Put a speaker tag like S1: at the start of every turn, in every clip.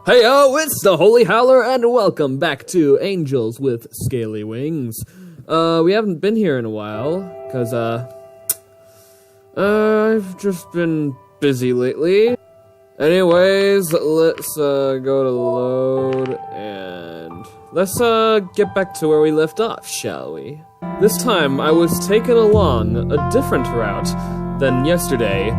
S1: Heyo, it's the Holy Howler, and welcome back to Angels with Scaly Wings. We haven't been here in a while, because, I've just been busy lately. Anyways, let's, go to load, and let's, get back to where we left off, shall we? This time, I was taken along a different route than yesterday,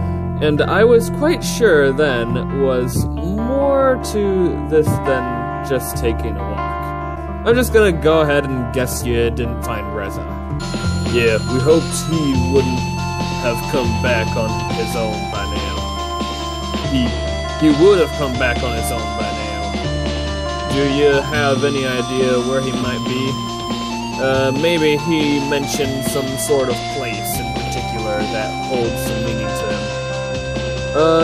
S1: and I was quite sure then was more to this than just taking a walk. I'm just gonna go ahead and guess you didn't find Reza. Yeah, we hoped he wouldn't have come back on his own by now. He would have come back on his own by now. Do you have any idea where he might be? Maybe he mentioned some sort of place in particular that holds some meaning to him.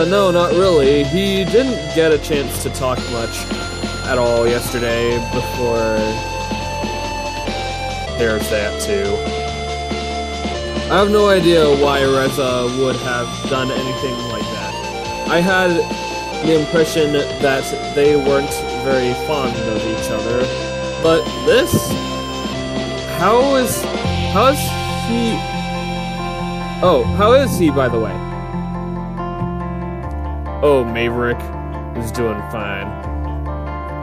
S1: No, not really. He didn't get a chance to talk much at all yesterday before... There's that, too. I have no idea why Reza would have done anything like that. I had the impression that they weren't very fond of each other, but this? How is he... Oh, how is he, by the way? Oh, Maverick is doing fine.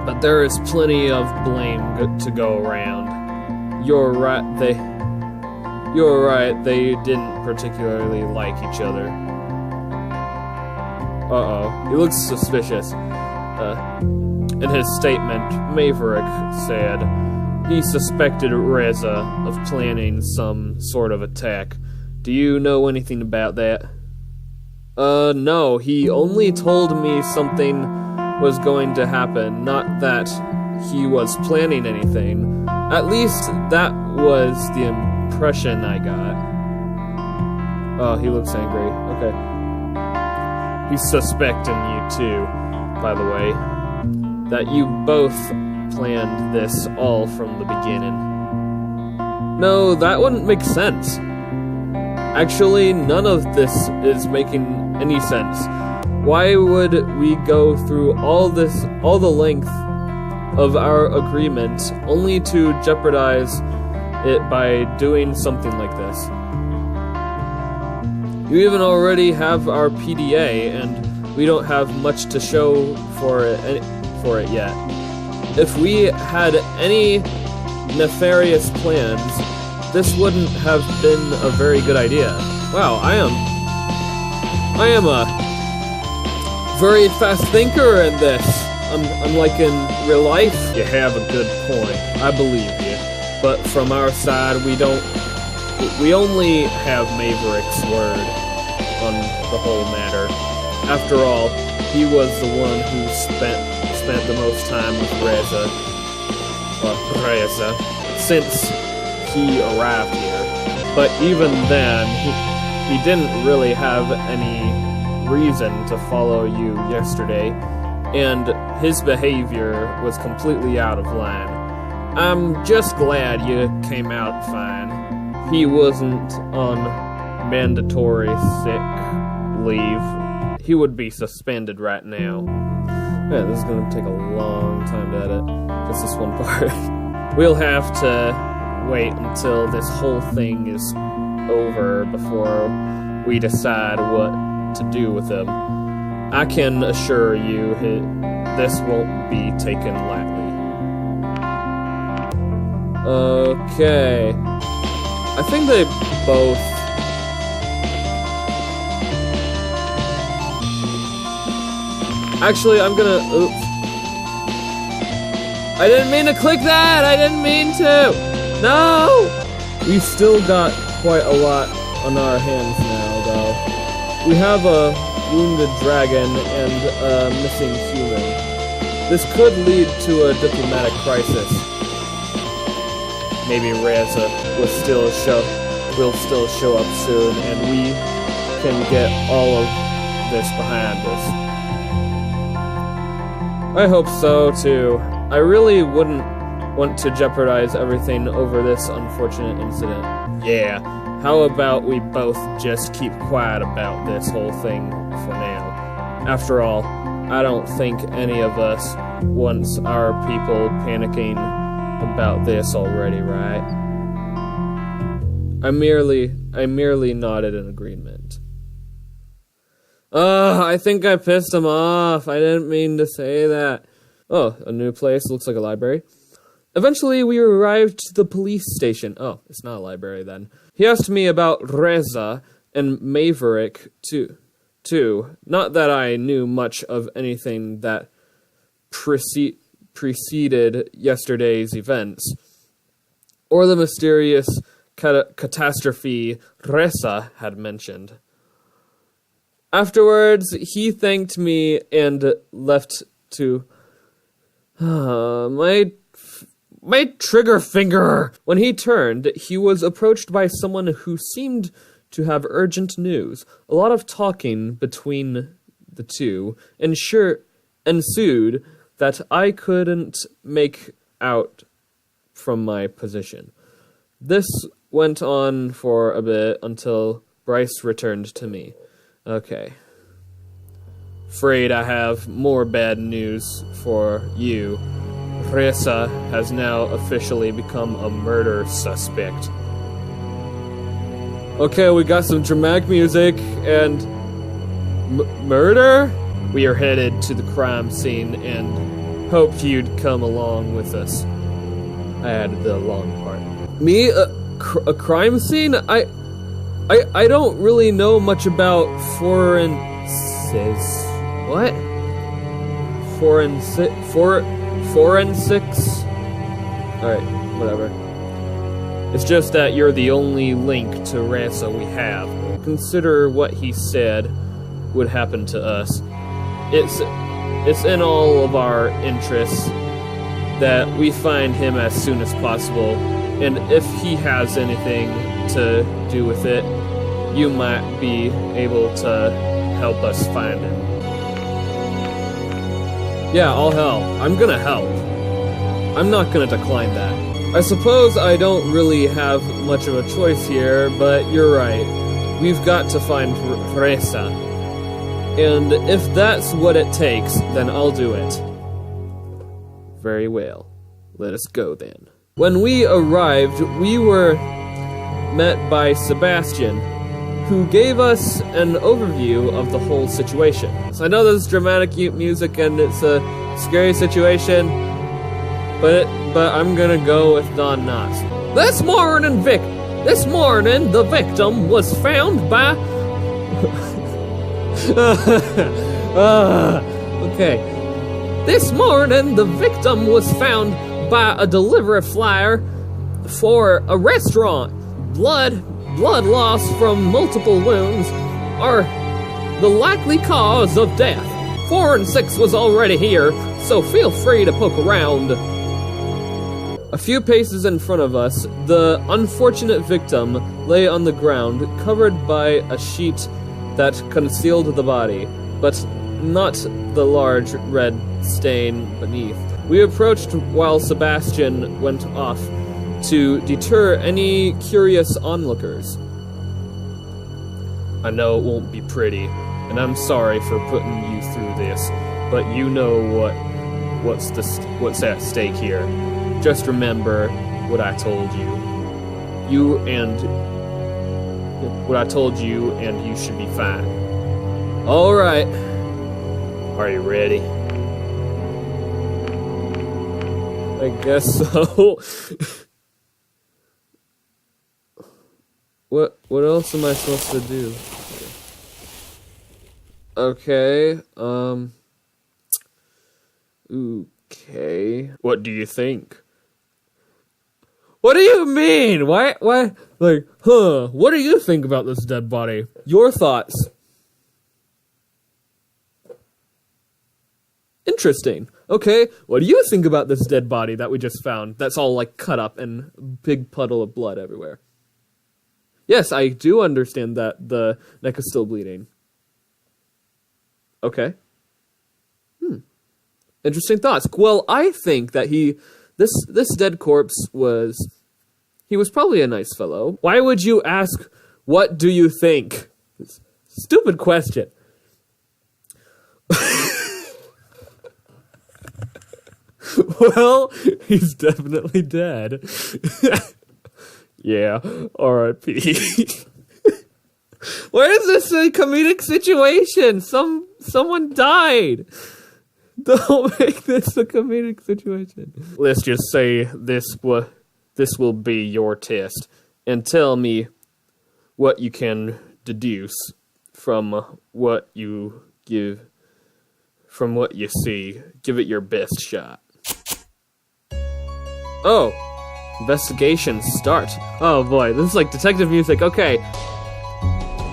S1: But there is plenty of blame to go around. You're right, they didn't particularly like each other. Uh-oh, he looks suspicious. In his statement, Maverick said he suspected Reza of planning some sort of attack. Do you know anything about that? No, he only told me something was going to happen, not that he was planning anything. At least that was the impression I got. Oh, he looks angry. Okay. He's suspecting you too, by the way. That you both planned this all from the beginning. No, that wouldn't make sense. Actually, none of this is making any sense. Why would we go through all the length of our agreement only to jeopardize it by doing something like this? You even already have our PDA, and we don't have much to show for it yet. If we had any nefarious plans, this wouldn't have been a very good idea. Wow, I am a very fast thinker in this. Unlike in real life. You have a good point. I believe you. But from our side, we only have Maverick's word on the whole matter. After all, he was the one who spent the most time with Reza since he arrived here. But even then, he didn't really have any reason to follow you yesterday, and his behavior was completely out of line. I'm just glad you came out fine. He wasn't on mandatory sick leave. He would be suspended right now. Man, this is gonna take a long time to edit. Just this one part. We'll have to wait until this whole thing is over before we decide what to do with him. I can assure you this won't be taken lightly. Okay. I think they both... Actually, I'm gonna... Oops. I didn't mean to click that! I didn't mean to! No! We've still got quite a lot on our hands now, though. We have a wounded dragon and a missing human. This could lead to a diplomatic crisis. Maybe Reza will still show up soon, and we can get all of this behind us. I hope so, too. I really wouldn't want to jeopardize everything over this unfortunate incident. Yeah, how about we both just keep quiet about this whole thing for now? After all, I don't think any of us wants our people panicking about this already, right? I merely nodded in agreement. I think I pissed him off. I didn't mean to say that. Oh, a new place. Looks like a library. Eventually, we arrived to the police station. Oh, it's not a library then. He asked me about Reza and Maverick, too. Not that I knew much of anything that preceded yesterday's events, or the mysterious catastrophe Reza had mentioned. Afterwards, he thanked me and left to... My trigger finger! When he turned, he was approached by someone who seemed to have urgent news. A lot of talking between the two ensued that I couldn't make out from my position. This went on for a bit until Bryce returned to me. Okay. Afraid I have more bad news for you. Reza has now officially become a murder suspect. Okay, we got some dramatic music and murder? We are headed to the crime scene and hoped you'd come along with us. I added the long part. Me? A crime scene? I don't really know much about forensics. What? Forensics? Alright, whatever. It's just that you're the only link to Reza we have. Consider what he said would happen to us. It's in all of our interests that we find him as soon as possible, and if he has anything to do with it, you might be able to help us find him. Yeah, I'll help. I'm gonna help. I'm not gonna decline that. I suppose I don't really have much of a choice here, but you're right. We've got to find Reza. And if that's what it takes, then I'll do it. Very well. Let us go then. When we arrived, we were met by Sebastian, who gave us an overview of the whole situation. So I know there's dramatic music and it's a scary situation, but I'm gonna go with Don Knotts. This morning, the victim was found by... okay. This morning, the victim was found by a delivery flyer for a restaurant. Blood loss from multiple wounds are the likely cause of death. Forensics was already here, so feel free to poke around. A few paces in front of us, the unfortunate victim lay on the ground, covered by a sheet that concealed the body, but not the large red stain beneath. We approached while Sebastian went off to deter any curious onlookers. I know it won't be pretty, and I'm sorry for putting you through this, but you know what's at stake here. Just remember what I told you. And you should be fine. All right. Are you ready? I guess so. What else am I supposed to do? Okay, okay. What do you think? What do you mean? Why, like, what do you think about this dead body? Your thoughts. Interesting. Okay, what do you think about this dead body that we just found? That's all, like, cut up and a big puddle of blood everywhere. Yes, I do understand that the neck is still bleeding. Okay. Interesting thoughts. Well, I think that this dead corpse was probably a nice fellow. Why would you ask, what do you think? Stupid question. Well, he's definitely dead. Yeah, R.I.P. Why is this a comedic situation? Someone died. Don't make this a comedic situation. Let's just say this will be your test, and tell me what you can deduce from what you see. Give it your best shot. Oh, investigation start. Oh boy, this is like detective music. Okay.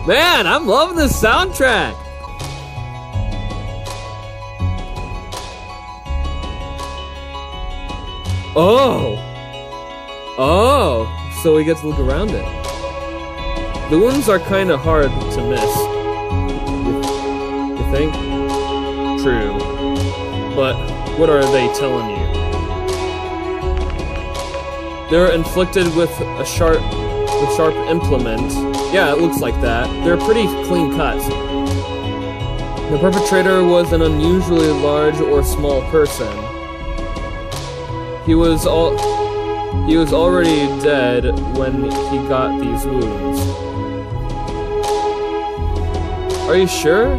S1: Man, I'm loving this soundtrack. Oh, so we get to look around it. The wounds are kind of hard to miss. You think? True. But what are they telling you? They're inflicted with a sharp implement. Yeah, it looks like that. They're pretty clean cuts. The perpetrator was an unusually large or small person. He was already dead when he got these wounds. Are you sure?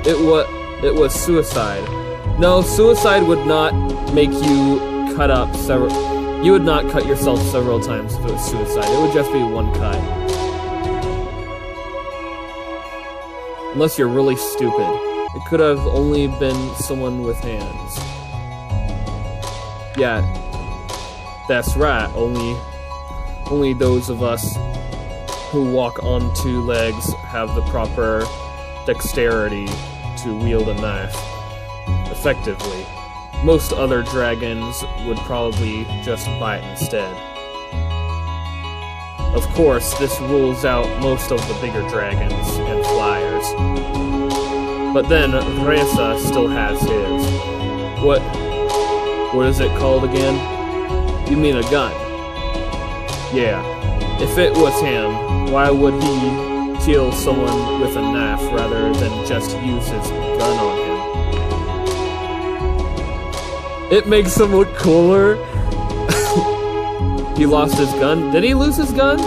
S1: It was suicide. No, suicide would not make you cut up several. You would not cut yourself several times if it was suicide. It would just be one cut. Unless you're really stupid. It could have only been someone with hands. Yeah, that's right. Only those of us who walk on two legs have the proper dexterity to wield a knife effectively. Most other dragons would probably just bite instead. Of course, this rules out most of the bigger dragons and flyers. But then, Reza still has his. What is it called again? You mean a gun? Yeah. If it was him, why would he kill someone with a knife rather than just use his gun on him? It makes him look cooler. He lost his gun? Did he lose his gun?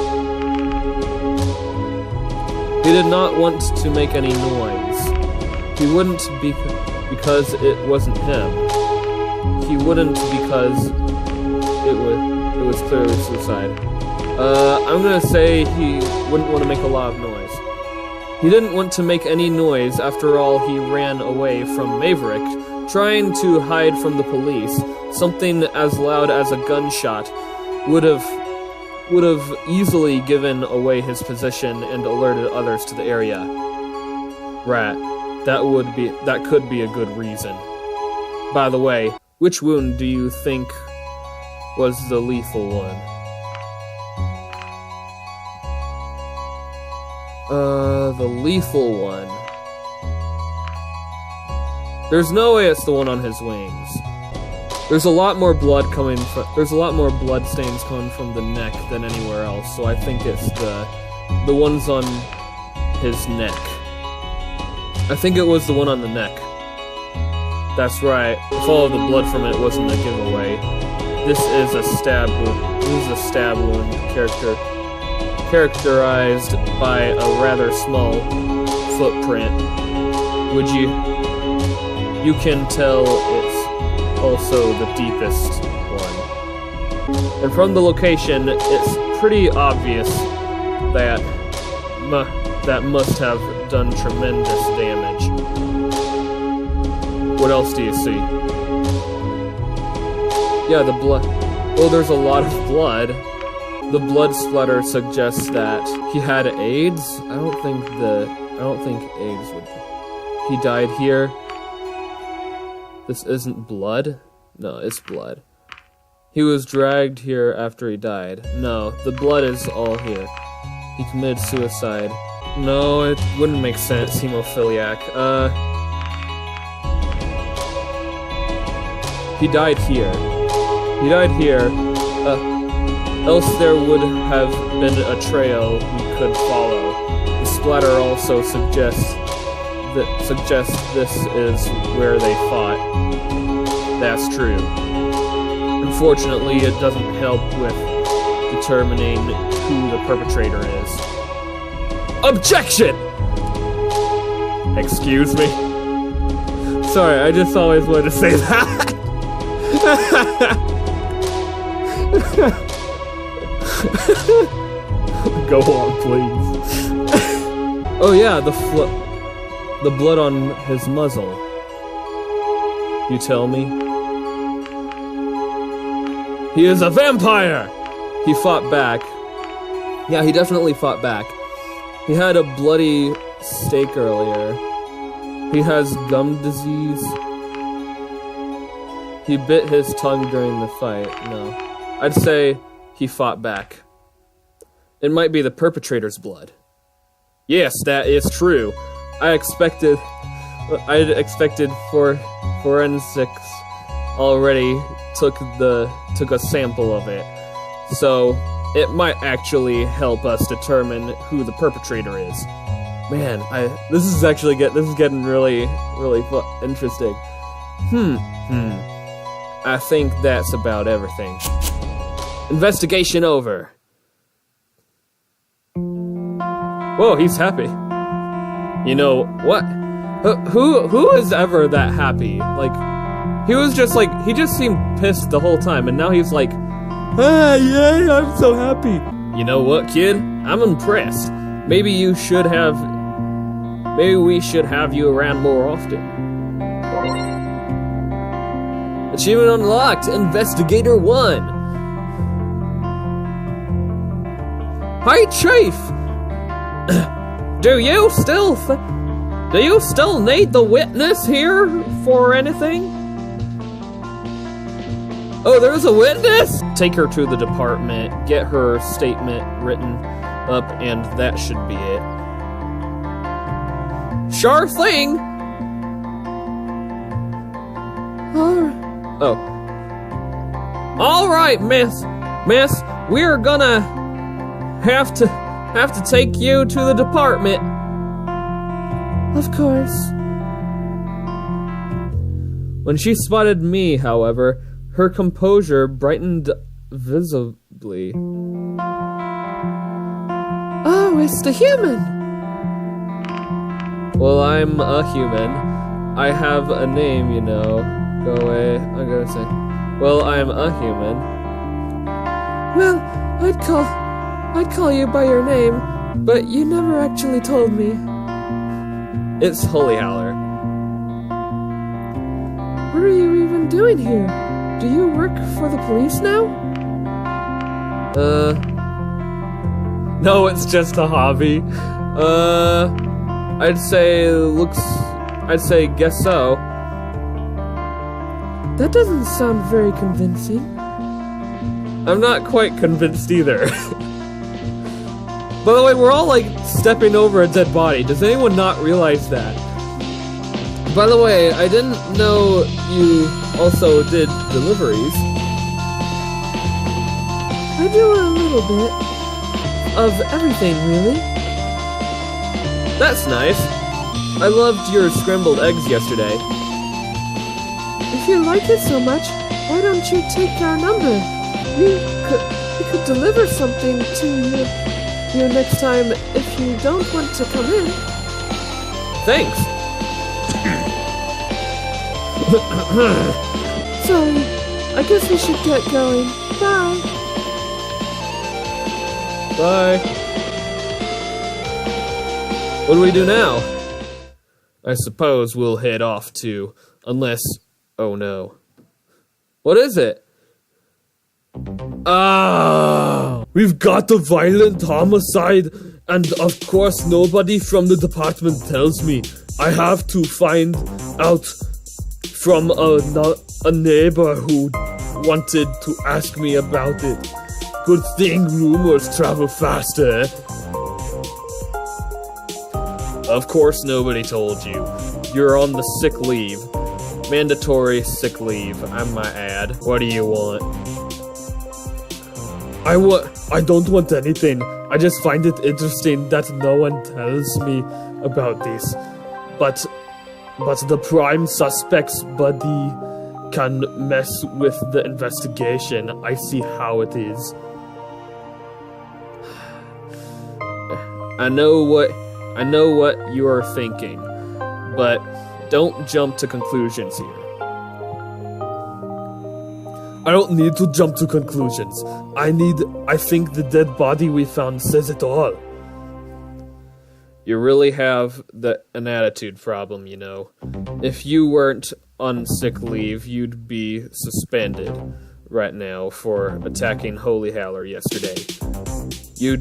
S1: He did not want to make any noise. He wouldn't because it wasn't him. He wouldn't because it was clearly suicide. I'm gonna say he wouldn't want to make a lot of noise. He didn't want to make any noise. After all, he ran away from Maverick, trying to hide from the police. Something as loud as a gunshot would have easily given away his position and alerted others to the area. Right. That could be a good reason. By the way, which wound do you think was the lethal one? The lethal one. There's no way it's the one on his wings. There's a lot more blood stains coming from the neck than anywhere else, so I think it's the ones on his neck. I think it was the one on the neck. That's right. If all of the blood from it wasn't a giveaway. This is a stab wound. This is a stab wound characterized by a rather small footprint. You can tell it's also the deepest one. And from the location, it's pretty obvious that must have done tremendous damage. What else do you see? Yeah, the blood. Well, there's a lot of blood. The blood splatter suggests that he had AIDS. I don't think AIDS would. He died here. This isn't blood? No, it's blood. He was dragged here after he died. No, the blood is all here. He committed suicide. No, it wouldn't make sense. Hemophiliac. He died here. He died here. Else there would have been a trail we could follow. The splatter also suggests this is where they fought. That's true. Unfortunately, it doesn't help with determining who the perpetrator is. Objection! Excuse me? Sorry, I just always wanted to say that. Go on, please. Oh yeah, the blood on his muzzle. You tell me? He is a vampire! He fought back. Yeah, he definitely fought back. He had a bloody stake earlier. He has gum disease. He bit his tongue during the fight. No. I'd say he fought back. It might be the perpetrator's blood. Yes, that is true. I'd expected forensics already took a sample of it. So it might actually help us determine who the perpetrator is. Man, this is getting really interesting. I think that's about everything. Investigation over. Whoa, he's happy. You know what? Who is ever that happy? Like, he just seemed pissed the whole time, and now he's like, ah, yay, I'm so happy. You know what, kid? I'm impressed. Maybe we should have you around more often. Achievement unlocked, Investigator 1. Hi, Chief. Do you still need the witness here for anything? Oh, there's a witness? Take her to the department, get her statement written up, and that should be it. Sure thing! Oh. Alright, miss, we're gonna have to take you to the department. Of course. When she spotted me, however, her composure brightened visibly. Oh, it's the human! Well, I'm a human. I have a name, you know. Go away. I'm gonna say, well, I'm a human. Well, I'd call you by your name, but you never actually told me. It's Holy Howler. What are you even doing here? Do you work for the police now? No, it's just a hobby. I'd say guess so. That doesn't sound very convincing. I'm not quite convinced either. By the way, we're all like stepping over a dead body. Does anyone not realize that? By the way, I didn't know you also did deliveries. I do a little bit of everything, really. That's nice. I loved your scrambled eggs yesterday. If you like it so much, why don't you take our number? We could deliver something to you next time if you don't want to come in. Thanks. Sorry, I guess we should get going. Bye. Bye. What do we do now? I suppose we'll head off to, unless... Oh no. What is it? Ah! We've got the violent homicide, and of course nobody from the department tells me. I have to find out from a neighbor who wanted to ask me about it. Good thing rumors travel faster. Of course nobody told you. You're on the sick leave. Mandatory sick leave, I might add. What do you want? I don't want anything. I just find it interesting that no one tells me about this. But the prime suspect's buddy can mess with the investigation. I see how it is. I know what you are thinking, but don't jump to conclusions here. I don't need to jump to conclusions. I think the dead body we found says it all. You really have an attitude problem, you know. If you weren't on sick leave, you'd be suspended right now for attacking Holy Howler yesterday. You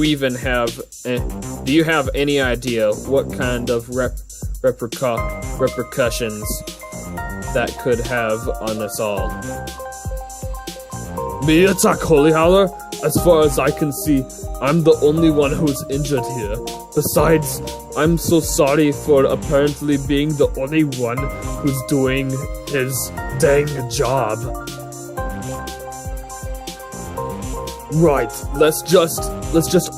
S1: even have... do you have any idea what kind of repercussions that could have on us all? Me attack Holy Howler? As far as I can see, I'm the only one who's injured here. Besides, I'm so sorry for apparently being the only one who's doing his dang job. Right, let's just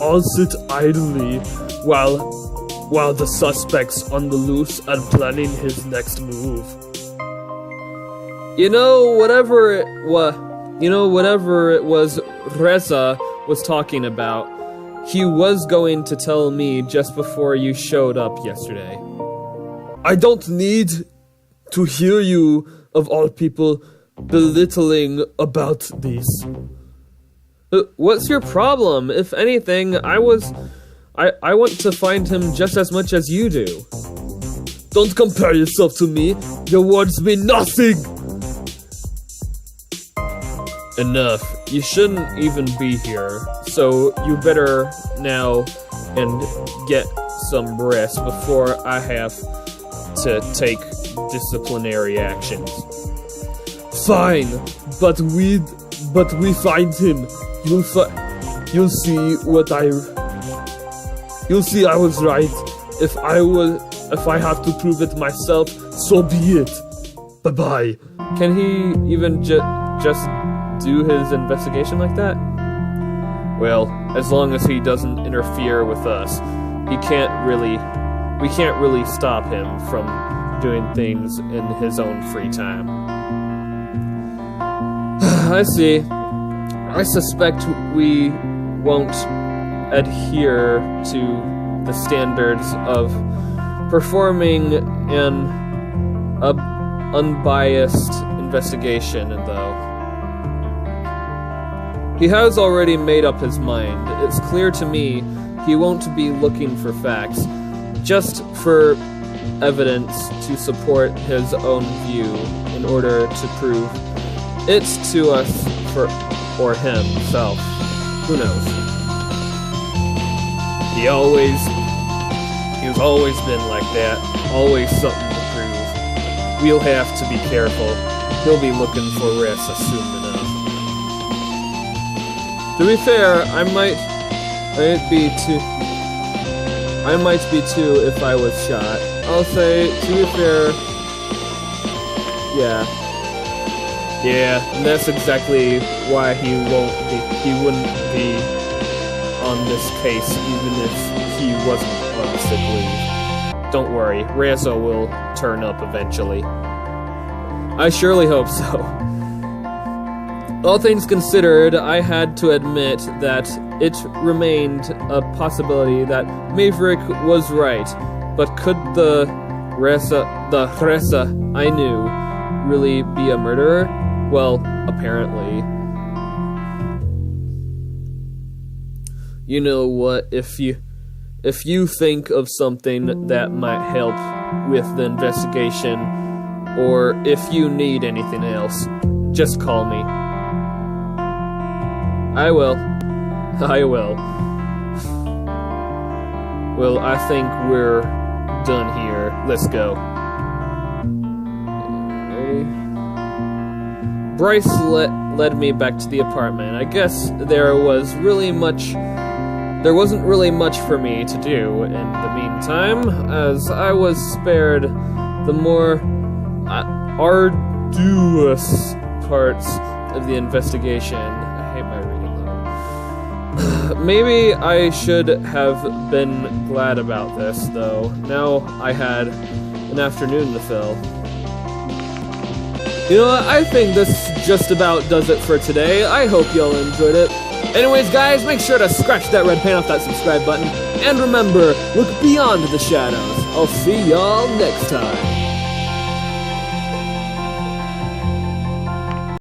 S1: all sit idly while the suspect's on the loose and planning his next move. Whatever it was Reza was talking about, he was going to tell me just before you showed up yesterday. I don't need to hear you, of all people, belittling about this. What's your problem? If anything, I want to find him just as much as you do. Don't compare yourself to me. Your words mean nothing. Enough. You shouldn't even be here, so you better now and get some rest before I have to take disciplinary actions. Fine, but we find him. You'll see I was right. If I have to prove it myself, so be it. Bye-bye. Can he even just do his investigation like that? Well, as long as he doesn't interfere with us, we can't really stop him from doing things in his own free time. I see. I suspect we won't adhere to the standards of performing an unbiased investigation, though. He has already made up his mind. It's clear to me he won't be looking for facts, just for evidence to support his own view in order to prove it to us or himself. Who knows? He's always been like that. Always something to prove. We'll have to be careful. He'll be looking for Ressa soon enough. To be fair, I might be too if I was shot. I'll say, to be fair, yeah, and that's exactly why he wouldn't be on this case even if he wasn't on sick leave. Don't worry, Reza will turn up eventually. I surely hope so. All things considered, I had to admit that it remained a possibility that Maverick was right, but could the Reza I knew really be a murderer? Well, apparently. You know what, if you think of something that might help with the investigation, or if you need anything else, just call me. I will. Well, I think we're done here. Let's go. Bryce led me back to the apartment. I guess there wasn't really much for me to do in the meantime, as I was spared the more arduous parts of the investigation. I hate my reading level. Maybe I should have been glad about this, though. Now I had an afternoon to fill. You know what, I think this just about does it for today. I hope y'all enjoyed it. Anyways, guys, make sure to scratch that red paint off that subscribe button. And remember, look beyond the shadows. I'll see y'all next time.